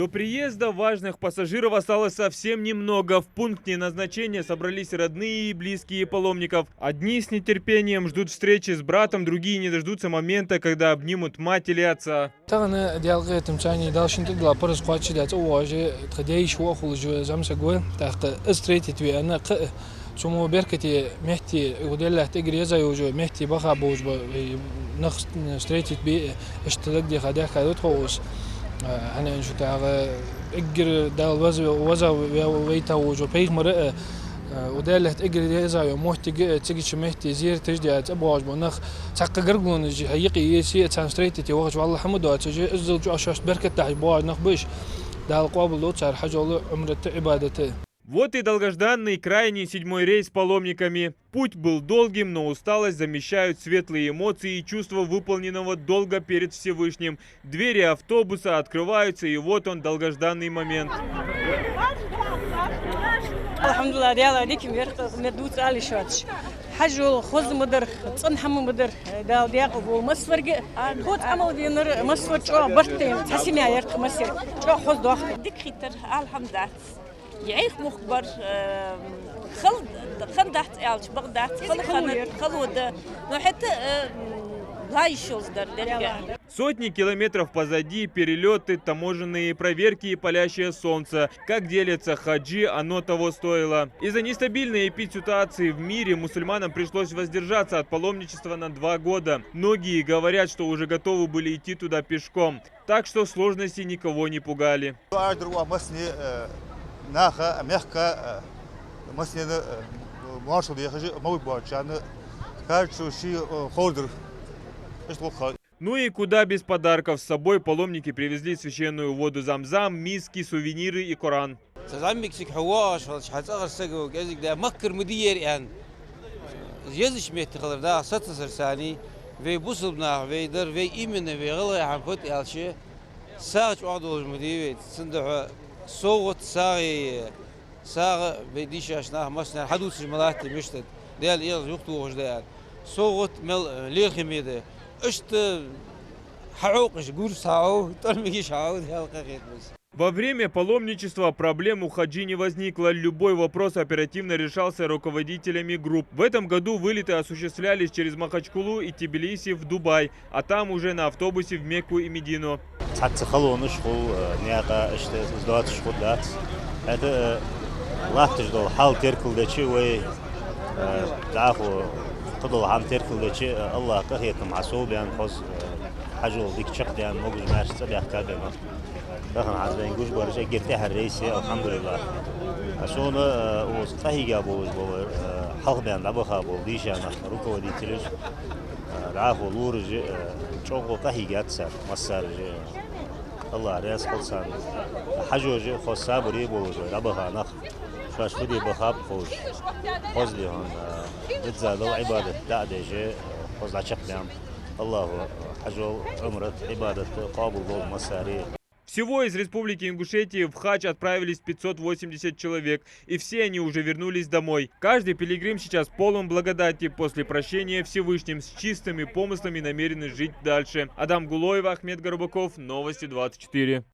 До приезда важных пассажиров осталось совсем немного. В пункте назначения собрались родные и близкие паломников. Одни с нетерпением ждут встречи с братом, другие не дождутся момента, когда обнимут мать или отца. شو بركتي مهتي ودلها تجري زي وجو مهتي بخا بوج نخ ستريتي بي اشتلك دي خدها كادوت خوش أنا إن شو تعرف أجر دال وزا ويتا وجو بيج مرة ودلها تجري زي ومهتي تيجي شمهتي زير تجدي أبواج بنخ تحقق قرقون هيقي يسي تان ستريتي وقت والله حمد واتجي أزل جو عشاش بركة تحت بواج نخ بيش دال قابل لو صار حاجة الله عمرة عبادته. Вот и долгожданный крайний 7-й рейс с паломниками. Путь был долгим, но усталость замещают светлые эмоции и чувство выполненного долга перед Всевышним. Двери автобуса открываются, и вот он, долгожданный момент. حجو خوز مدر تصن حم مدر دال دياق أبو مصفر خود عمل دينر مصفر شو برتين تحسيني عيرت مصير شو خوز داخل ديك خيتر الحمد لله يعيش مخبر خل دحت إيش بغداد خلود حتى لا يشوز در. Сотни километров позади, перелеты, таможенные проверки и палящее солнце. Как делятся хаджи, оно того стоило. Из-за нестабильной эпидситуации в мире мусульманам пришлось воздержаться от паломничества на 2 года. Многие говорят, что уже готовы были идти туда пешком. Так что сложности никого не пугали. Ну и куда без подарков. С собой паломники привезли священную воду Замзам, миски, сувениры и Коран. Во время паломничества проблем у хаджи не возникло. Любой вопрос оперативно решался руководителями групп. В этом году вылеты осуществлялись через Махачкалу и Тбилиси в Дубай, а там уже на автобусе в Мекку и Медину. قدوا عم تركل لشيء الله كهيت معصوب يعني خص حجول ديك شق يعني موجود ماشي صبي أحكامنا دخل عزبين جوش برجع جرتها الرئيسية الحمد لله عشان وصفه جابوا حق بين لبخا بوديش يعني روكو دي تلج رعاه لورج شوقه فهي جات سر مصر الله رئيس خلصان حجوج خص صابري بوج لبخا نخ شاش فدي بخاب خوش خوز لي هون جزاء عبادة دعدة خوز عشق بيام الله حجو عمرة عبادة قابل ضوء مساري. Всего из Республики Ингушетии в хадж отправились 580 человек, и все они уже вернулись домой. Каждый пилигрим сейчас полон благодати после прощения Всевышним, с чистыми помыслами намерены жить дальше. Адам Гулоев, Ахмед Горбаков, Новости 24.